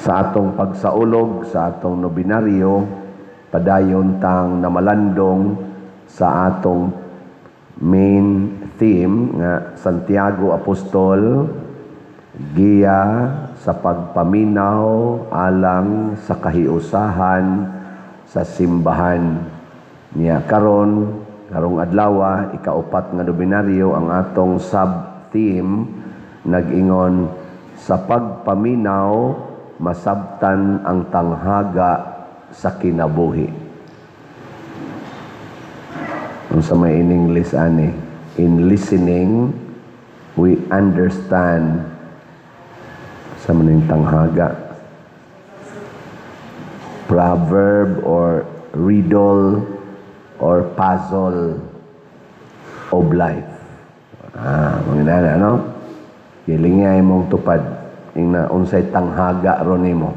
sa atong pagsaulog sa atong nobinaryo, padayon tang namalandong sa atong main theme nga Santiago Apostol, giya sa pagpaminaw alang sa kahiusahan sa simbahan niya. Karong adlaw, ikaupat nga nobinaryo, ang atong sub-theme nag-ingon sa pagpaminaw masabtan ang tanghaga sa kinabuhi. Kung sa may in English ani, in listening we understand sa maning tanghaga. Proverb or riddle or puzzle of life. Mga no? Kilingay mong tupad ing na unsay tanghaga ron nimo.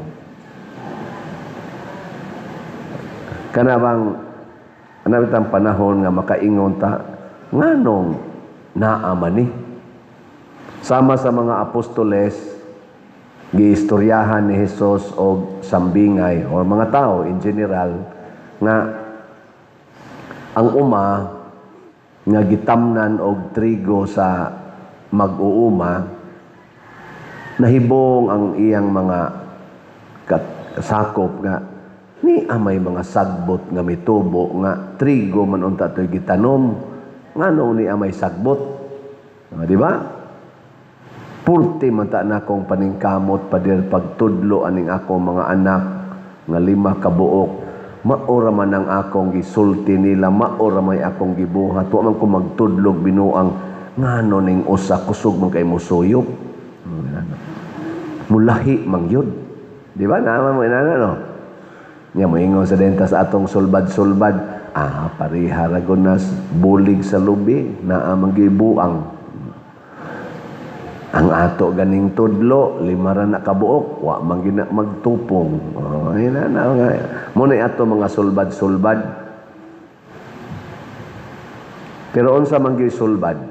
Kana bang anabitang panahon nga makaingon ta nganong naa ni sama sa mga apostoles giistoryahan ni Hesus og sambingay o mga tao in general nga ang uma nga gitamnan og trigo sa mag-uuma, nahibong ang iyang mga sakop nga ni amay mga sagbot nga mitubo nga trigo man unta toy gitanom ngano ni amay sagbot, di ba? Purti man ta na kong paningkamot padir pagtudlo aning ako mga anak nga 5 ka buok, maora man ang akong gisulti nila, maora may akong gibuhat, wa man ko magtudlog binuang ngano ning usa kusog man kay musuyop. Mulahi mangyud. Di ba? Naman mo inana, no? Nya mo ingon sa denta sa atong sulbad-sulbad, pariha ragon nas bulig sa lubi, naa manggibuang. Ang ato ganing tudlo, 5 ra na kabuok, wa man gina magtupong. Inana nga. Mo na ato mga sulbad-sulbad. Pero unsa man gyud sulbad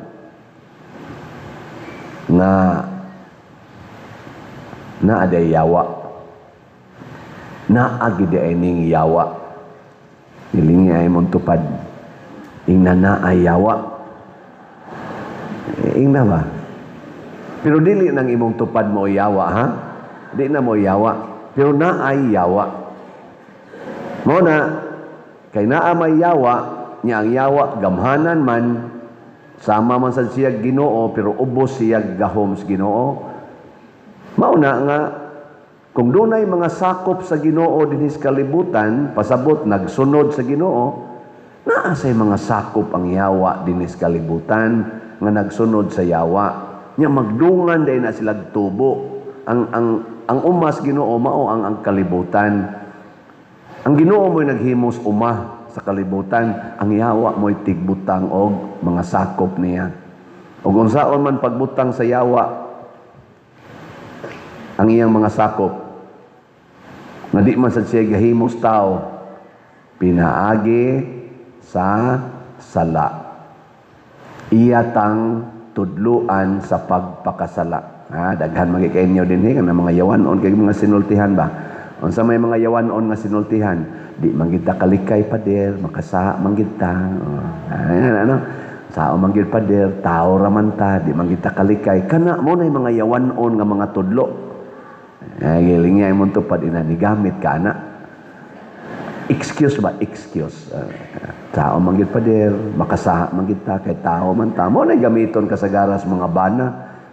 nga naaday yawa, naagid ay ning yawa, ilingi ay mong tupad ing naay yawa, ing na ba? Pero dili nang imong tupad mo yawa, ha? Di na mo yawa, pero naay yawa. Mo na kay naa may yawa niya, ang yawa gamhanan man, sama man sa siya Ginoo, pero ubos siya gahom sa Ginoo. Mauna nga, kung dunay mga sakop sa Ginoo dinhi sa kalibutan, pasabot nagsunod sa Ginoo, naa say mga sakop ang yawa dinhi sa kalibutan nga nagsunod sa yawa. Nya magdungan day na sila tubo. Ang umas Ginoo mao ang kalibutan. Ang Ginoo mo'y naghimos uma sa kalibutan, ang yawa mo'y tigbutang og mga sakop niya. Ug unsaon man pagbutang sa yawa ang iyang mga sakop, na di man sa siya gahimos tao, pinaagi sa sala. Iyatang tudluan sa pagpakasala. Daghan magikainyo din nga mga yawanon kay mga sinultihan ba. Unsa may mga yawanon nga sinultihan, di man kita kalikay pader, makasaha man kita. Sao man gid pader, tao ra man ta, di man kita kalikay. Kana mo nay mga yawanon nga mga tudlo. Giling niya mo tupad ina ni gamit ka na. Excuse ba? Excuse. Tao man gid pader, makasaha man kita kay tao man ta. Mo nay gamiton ka sa garas mga bana.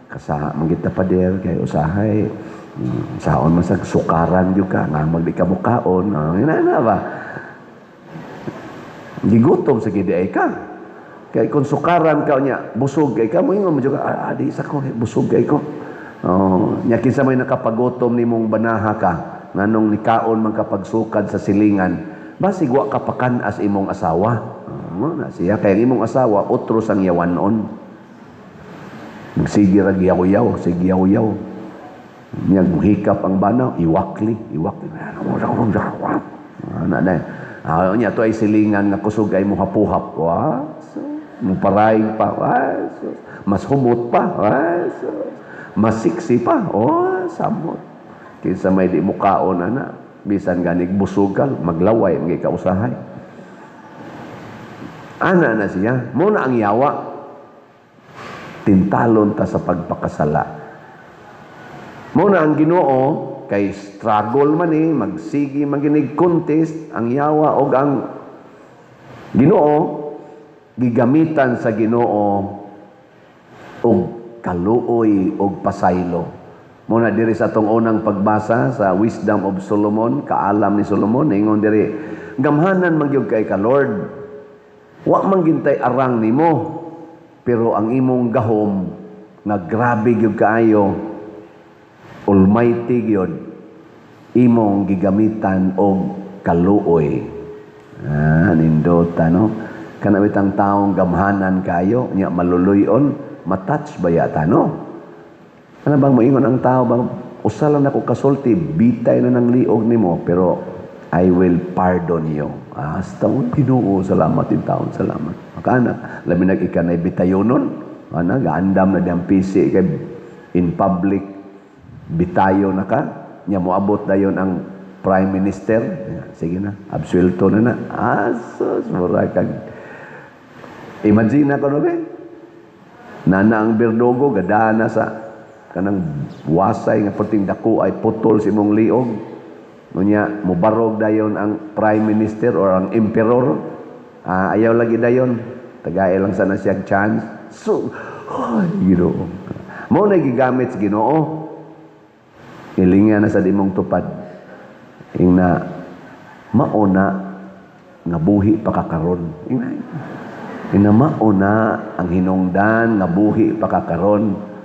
Kasaha man kita pader kay usahay. Saon man sa sukaran jud ka nga magdi ka mukaon. Ina ba? Gigutom sa gid ay ka. Kay kung sukaran ka nya, busog kay ka mo ingon mo jud ka, di sa ko busog kay ko. Nya kinsa may nakapagutom nimong banaha ka nganong nikaon man kapag sukad sa silingan, basig wa ka pakanas imong asawa. Na siya kay imong asawa utros ang yawanon. Sige ra giyaw-yaw, sige yaw-yaw. Nya muhikap ang banaw, iwakli. Ana na. Nya to ay silingan nga kusog ay muhapuhap. Muparay pa. Mas humot pa. Masiksi pa. Samot. Kinsa may di mukaon ana, bisan ganig busugal, maglaway, mga kausahay. Ana na siya, muna ang yawa. Tintalon ta sa pagpakasala. Muna ang Ginoo, kay struggle man magsigi maginig contest, ang yawa o ang Ginoo, gigamitan sa Ginoo og kaluoy og pasaylo. Muna diri sa atong unang pagbasa sa Wisdom of Solomon, kaalam ni Solomon, ingon diri, gamhanan magyud kay ka Lord. Wa man gintay arang nimo, pero ang imong gahom nga grabe gyud kaayo, almighty gyud, imong gigamitan og kaluoy. Nindota no. Kana bitang taong gamhanan kayo, nya maluluyon, matouch ba yata no? Ano bang moingon ang tao bang usa lang nako kasulti, bitay na ng liog nimo, pero I will pardon you. Hasta mo, Ginoo, salamat yung taon, salamat. Makana, labi nag-ikanay bitayonon, gaandam na diyang PC, kay in public, bitayo na ka, niya mo abot na yun ang Prime Minister, sige na, absuelto na na, asos, mura kang, imagine na ko no, nana ang Berdogo, gadana sa, kanang wasay, nga puting dako ay putol si mong liog, nunya mubarog dayon ang Prime Minister or ang Emperor, ayaw lagi dayon, tagay lang sana siyang chance. So, Ginoo, mo na gigamit sa Ginoo, ilinga na sa dimong tupad, ing mauna nga buhi pakakaron, ing mauna ang hinungdan nga buhi pakakaron,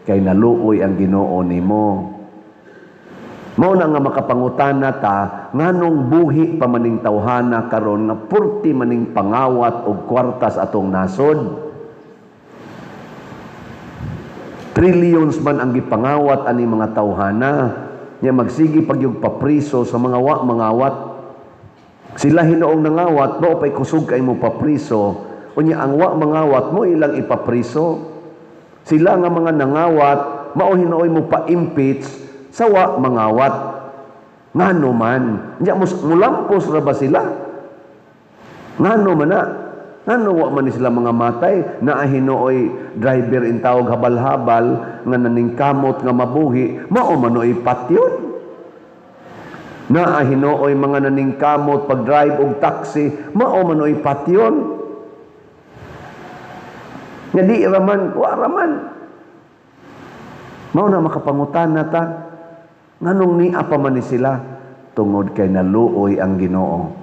kay naluoy ang Ginoo nimo. Mao na nga makapangutana ta, nganong buhi pa maning tawhana karon nga purti maning pangawat og kwartas atong nasod. Trillions man ang gipangawat ani mga tawhana, nya magsigi pagyug papriso sa mga mangawat. Sila hinuong nangawat, mao pay kusog kay mo papriso. Unya ang mangawat mo ilang ipapriso. Sila nga mga nangawat, mao hinuoy mo pa-impeach sa mangawat. Ngano man, nya mulampos ra ba sila? Ngano man na? Ngano wa man sila mga matay na hinuoy driver in tawag habal-habal nga naningkamot nga mabuhi, mao manoy patyon. Na hinuoy mga naningkamot pag drive og taxi, mao manoy patyon. Nga di raman, wa raman. Mao na makapangutana ta, nganong ni apa man ni sila tungod kay naluoy ang Ginoo.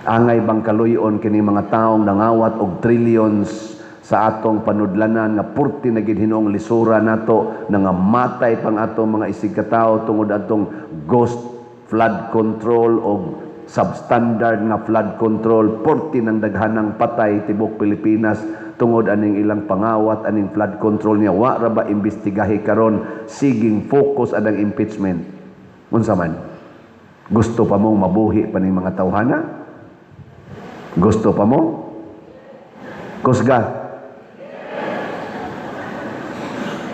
Angay bang kaluyon kini mga taong nangawat og trillions sa atong panudlanan nga purti na gid hinuong lisura nato, nga matay pang atong mga isig katawo tungod atong ghost flood control o substandard nga flood control, purti ng daghanang patay tibok Pilipinas tungod aning ilang pangawat, aning flood control niya. Wa ra ba imbestigahi karon, siging focus adang impeachment. Unsa man? Gusto pa mong mabuhi pa ning mga tawhana? Gusto pa mo? Kusga?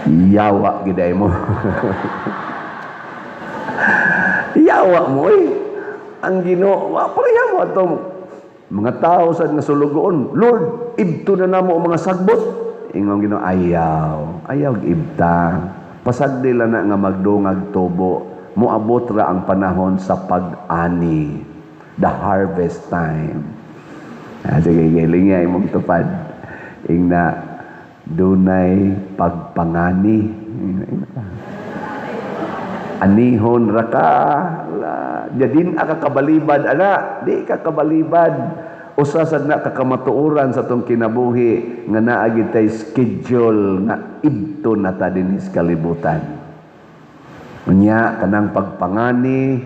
Yawa giday mo. Yawa mo ang Ginoo, pareha mo atong mga tao sa nasulugoon, Lord, ibto na namo ang mga sagbot. Ingon Ginoo, ayaw ibta. Pasagdi lang na nga magdungag tubo, moabot ra ang panahon sa pag-ani, the harvest time. Sige, gilinga imong tupad. Ingna dunay pagpangani. Anihon ra ka. Jadin ka kabalibad, di ka kabalibad. Usa sad na kakamatuoran sa tong kinabuhi nga naa gid tay schedule nga idto na ta dinhi sa kalibutan. Unya kanang pagpangani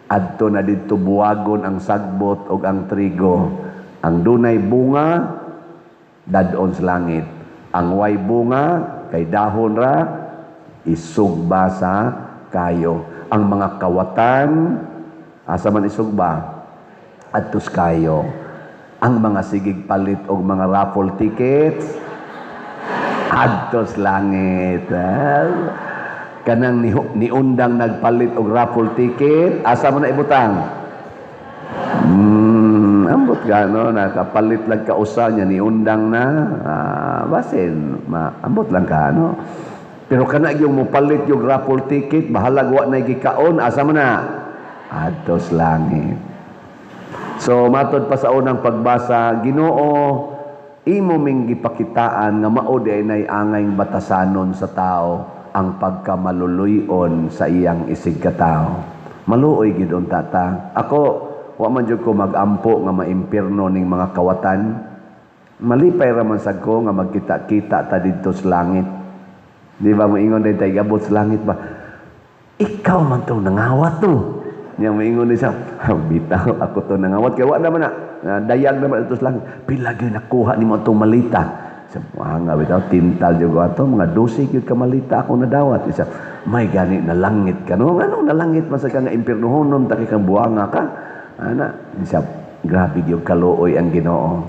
adto na didto buwagon ang sagbot ug ang trigo. Ang dunay bunga dadon sa langit. Ang way bunga kay dahon ra isugba sa kayo. Ang mga kawatan asa man isugba adtos kayo. Ang mga sigig palit og mga raffle tickets adtos langit. kanang niundang nagpalit og raffle ticket, asa mo na ibutang? Ambot ka, no? Nakapalit lang ka usa niya, niundang na. Basin, ambot lang ka, no? Pero kana yung mupalit yung raffle ticket, bahalag wa na gikaon, asa mo na? Atos langit. So, matod pa sa unang pagbasa, Ginoo, imo ming gipakitaan nga mao di ay angay batasanon sa tao ang pagkamaluluyon sa iyang isig katao. Maluoy gid tata. Ako wa man jud ko magampo nga maimpierno ning mga kawatan. Malipay ra man sad ko nga magkita-kita ta didto sa langit. Di ba moingon din tayo gabot sa langit ba? Ikaw man to nangawat to. Nya moingon din siya, bitaw ako to nangawat kay wa naman na dayag naman ito sa langit. Pila gyud nakuha nimo itong malita. Sa nga bitaw tintal jud ato mga 12 gyud ka malita ako nadawat. Isa may gani na langit ka no. Anong na langit man sa nga impiernohonon ta kay kang buanga ka. Ana, isa grabe gyud kaluoy ang Ginoo.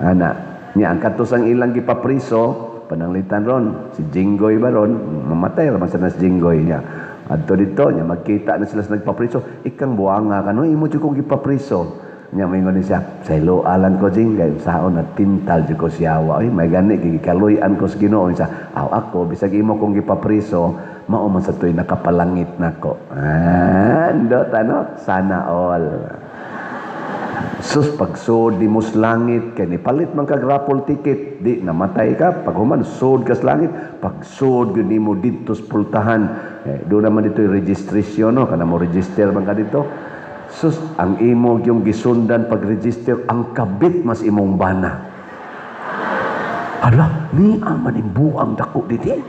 Ana, nya ang katusang ilang gipapriso pananglitan ron si Jinggoy ba ron mamatay ra man sa nas Jinggoy niya adto dito niya magkita na sila sa nagpapriso ikang buanga ka no imo jud kong gipapriso niya moingon ni siya sa ilo alan ko Jinggay saon na tintal jud ko siyawa ay may gani gikaluy-an ko sa Ginoo siya ako bisag imo kong gipapriso mao man sa tuy nakapalangit nako andot ano sana all. Sus, pagsud di mo sa langit, kaya nipalit man kag raffle ticket, di namatay ka, pag human, sud ka sa langit, pagsud yun mo dito sa pultahan, doon naman dito yung registration, no? Kana mo register man ka dito. Sus, ang imo yung gisundan pag-register, ang kabit mas imong bana. Hala, ni aman imbuang dako dito.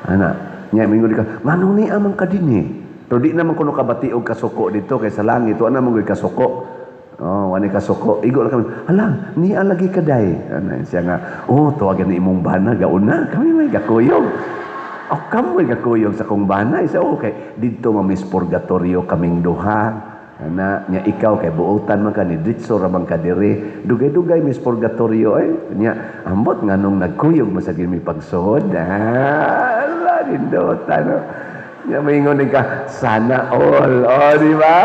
Ana, niya, mingon ka, nganong ni aman ka din eh. Pero di naman kuno kabatiog kasuko dito, kay sa langit, ito naman ko'y kasuko. Oh, wani kasuko. Igo lang kami. Hala, ni alagi kaday. Ano siya nga, tuwagan ni imong bana gauna. Kami may gakuyog. Kamo may gakuyog sa kong bana. Isa okay. Dito mamis purgatorio kaming duha. Ana, nya ikaw kay buutan man ka ni ditso ra man ka diri. Dugay-dugay mis purgatorio nya ambot nganong nagkuyog mo sa gimi pagsuod. Ala dindot ano. Nya maingon ka sana all. Di ba?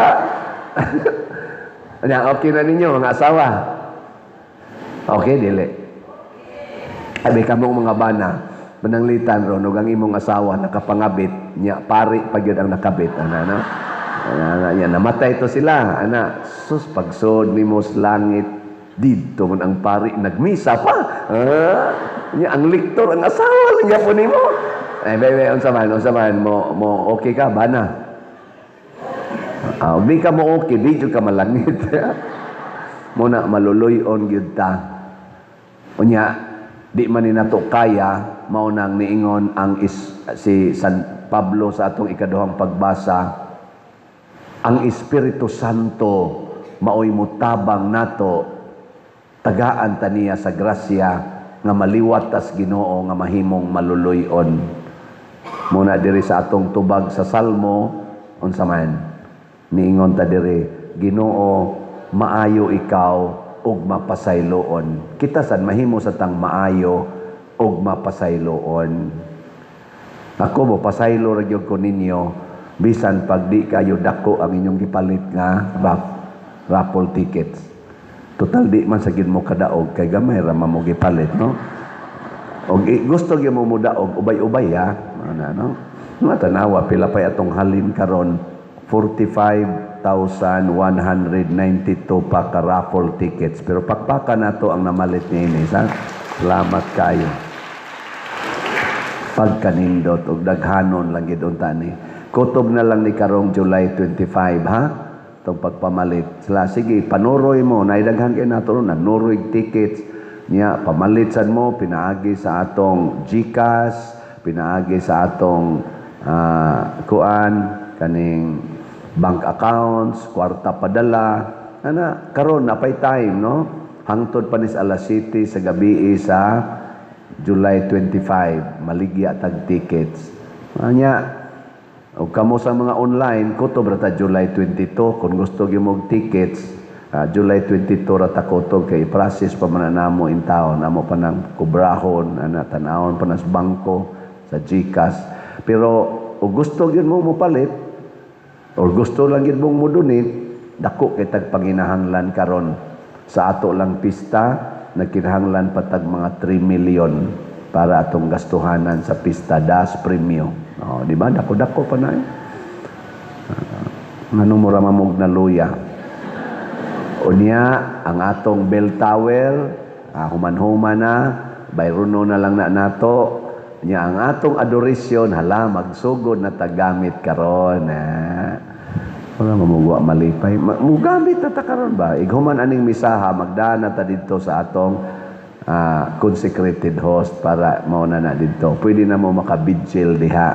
Okay na ninyo, mga asawa? Okay, dili. Abi kamong mga bana, mananglitan ron, ang imong asawa nakapangabit, niya pari pag yun ang nakabit. Ano? Namatay to sila. Sus, pagsod ni mo sa langit, dito man ang pari, nagmisa pa. Niya, ang liktor, ang asawa, niya po ni mo. Bebe, unsaman, mo okay ka, bana? Di ka mo okay, di ka malangit. Muna maluluyon gyud ta. Unya, di man ni nato kaya mao nang niingon ang si San Pablo sa atong ikaduhang pagbasa. Ang Espiritu Santo maoy mutabang nato tagaan ta niya sa grasya nga maliwat tas Ginoo nga mahimong maluluyon. Muna diri sa atong tubag sa Salmo unsa man niingon ta diri, Ginoo, maayo ikaw ug mapasayloon. Kita sad mahimo sa tang maayo ug mapasayloon. Ako mo pasaylo ra gyud ko ninyo bisan pag di kayo dako ang inyong gipalit nga raffle tickets. Total di man sagid mo kadaog kay gamay ra mo gipalit, no? Og gusto gyud mo mudaog ubay-ubay no? Matanawa pila pay atong halin karon 45,192 pa ka raffle tickets. Pero pakpaka na to ang namalit ni Ines. Salamat kayo. Pagkanindot o daghanon lang gid ni. Kutob na lang ni karong July 25, ha? Itong pagpamalit. Sila, sige, panuroy mo. Naidaghan kayo nato ron. Nanuroy tickets. Niya, pamalitsan mo. Pinaagi sa atong GCash. Pinaagi sa atong kaning bank accounts, kwarta padala, karon napay time, no? Hangtod pa ni sa alas 7 sa gabi sa July 25, maligya tag tickets. Anya, o kamo sa mga online, kutob rata July 22, kung gusto gyud mo tickets, July 22 rata kutob kay process pa man namo in town, namo pa nang kubrahon, tanawon pa nas bangko sa GCash. Pero o gusto yun mo palit, o gusto lang yun mong mudunit, dako kitag panginahanglan karon sa ato lang pista, nagkinahanglan patag mga 3 million para atong gastuhanan sa pista das premium. Di ba? Dako-dako pa na nganong mura mamog na luya. Unya, ang atong bell tower, human-human na, bayruno na lang na nato. Unya, ang atong adoration, hala, magsugod na tagamit karon. Wala mamugwa malipay. Mugamit na ta karon ba? Ighuman aning misaha, magdaan na ta dito sa atong consecrated host para mauna na dito. Pwede na mo makabidjil diha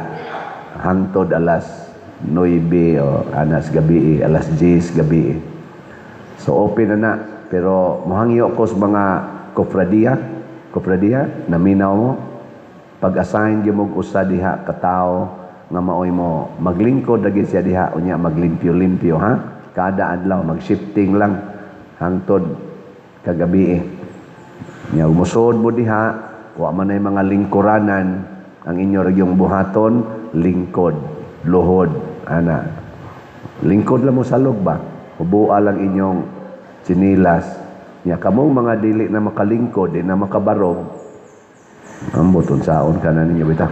hangtod alas 9 o alas 10 gabi. So open na pero mohangyo ko sa mga kofradiya naminaw mo pag-assign gyud mo usa diha ka tawo nga maoy mo maglingkod lagi siya diha unya maglimpyo-limpyo ha kada adlaw mag-shifting lang hangtod kagabi. Nya umusod mo diha wa man ay mga lingkuranan ang inyo ragyong buhaton lingkod luhod ana lingkod lang mo salog ba ubua lang inyong sinilas nya kamong mga dili na makalingkod di na makabarog amboton saon ka na ninyo bitaw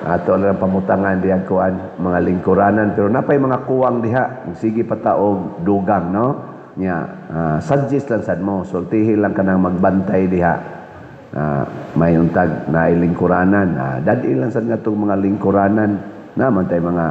ato lang pamutangan diyan kuan mga lingkuranan pero napay mga kuwang diha sige pataog dugang no nya suggest lang sad mo sultihi lang kanang magbantay diha may untag na lingkuranan dadi lang sad nga tong mga lingkuranan naman tay mga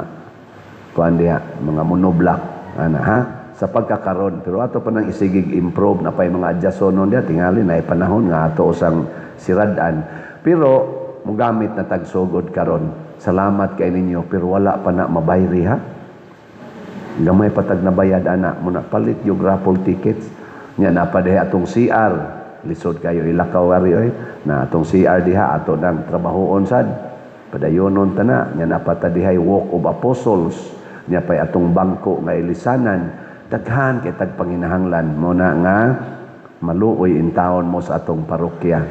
kuan diha mga monoblak ana ha sa pagkakaron pero ato pa nang isigig improve na pay mga adjustment diha tingali na panahon nga ato usang siradan pero mugamit na tagsugod karon salamat kay ninyo pero wala pa na mabayri ha gamay patag na bayad ana mo na palit yung raffle tickets nya na pa diha atong CR lisod kayo ilakaw ari oy na atong CR diha ato nang trabahoon sad padayonon tana nya na pa ta dihay walk of apostles nya pay atong bangko nga ilisanan daghan kay tag panginahanglan mo na nga maluoy in town mo sa atong parokya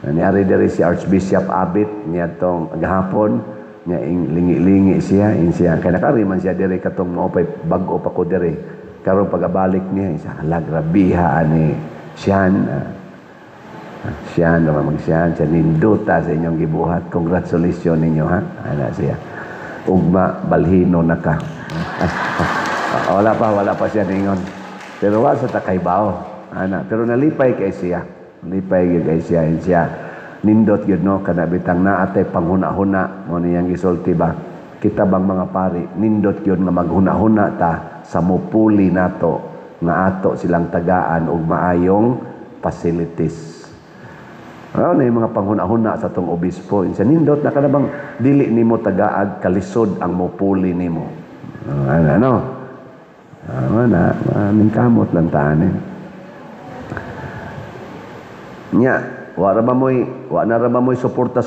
niari diri si Archbishop Abit niya tong gahapon nya lingi-lingi siya kay nakari man siya diri katong mao pay bag-o pa ko diri karon pagabalik niya isa grabiha ani siyan naman siya ninduta sa inyong gibuhat congratulations ninyo ha ana siya ugma balhino na ka wala pa siya ningon pero wa sa takaybaw ana pero nalipay kay siya nindot yun no kanabitang na atay panghuna-huna mo niyang gisulti ba kita bang mga pari nindot yun nga maghuna-huna ta sa mupuli nato nga ato silang tagaan og maayong facilities na yung mga panghuna-huna sa tong obispo insa nindot na kanabang dili nimo tagaag kalisod ang mupuli nimo ano kamot lang taan nya wa na ra ba moy suporta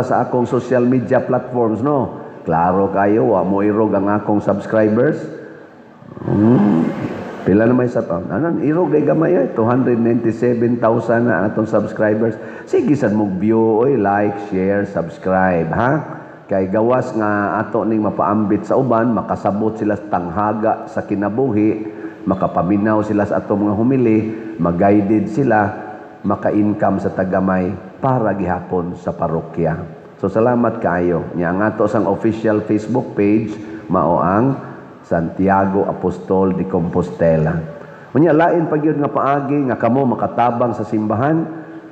sa akong social media platforms no klaro kayo wa mo irog ang akong subscribers pila na may sa anan irog day gamay 297,000 na atong subscribers sige sad mo view like share subscribe ha kay gawas nga ato ning mapaambit sa uban makasabot sila sa tanghaga sa kinabuhi makapaminaw sila sa atong mga humili mag-guided sila maka-income sa tagamay para gihapon sa parokya. So salamat kaayo. Nya nga to sang official Facebook page mao ang Santiago Apostol de Compostela. Unya lain pa gyud nga paagi nga kamo makatabang sa simbahan,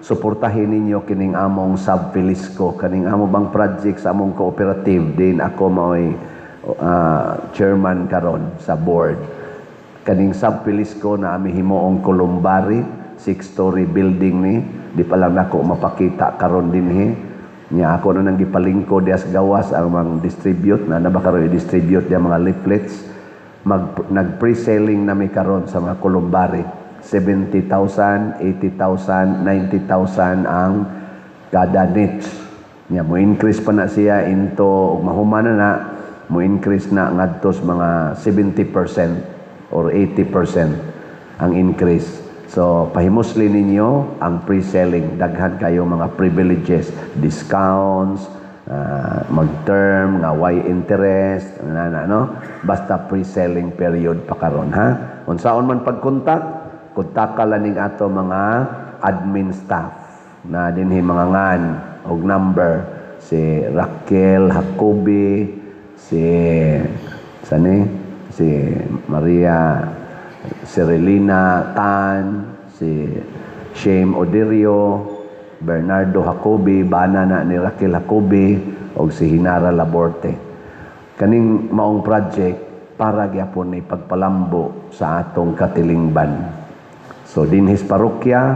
suportahin ninyo kining among Sub Filisco, kaning amo bang project sa among cooperative din ako maoy chairman karon sa board. Kaning Sub Filisco na ami himuong Columbari 6-story building ni di pa lang nako mapakita karon dinhi nya ako na nang gipalingko dias gawas ang mga distribute na ba karon i-distribute dia mga leaflets nag-pre-selling na mi karon sa mga Columbari 70,000 80,000 90,000 ang kada niche nya mo increase pa na siya into mahumana na mo increase na ngadto mga 70% or 80% ang increase. So, pahimusli ninyo ang pre-selling. Daghan kayo mga privileges, discounts, mag-term nga why interest no, basta pre-selling period pa karon ha. Unsaon man pagkontak, kontak laning ato mga admin staff na dinhi mga ngan og number si Raquel Jacobi, si Maria Cirilina Tan, si Shame Odirio, Bernardo Jacobi, bana na ni Raquel Jacobi, o si Hinara Laborte. Kaning maong project para gyapon ni pagpalambo sa atong katilingban. So dinhis parokya,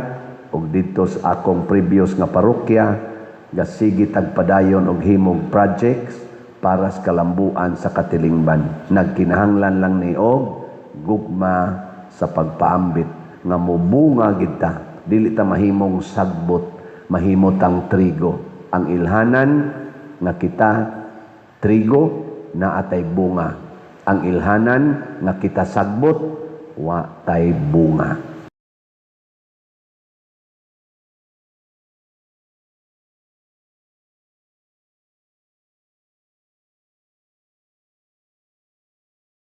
o dito sa akong previous nga parokya, gasigi tagpadayon og himog projects para sa kalambuan sa katilingban. Nagkinahanglan lang ni og gugma sa pagpaambit nga mubunga gid ta, dili ta mahimong sagbot, mahimot ang trigo. Ang ilhanan nga kita trigo na atay bunga. Ang ilhanan nga kita sagbot wa tay bunga.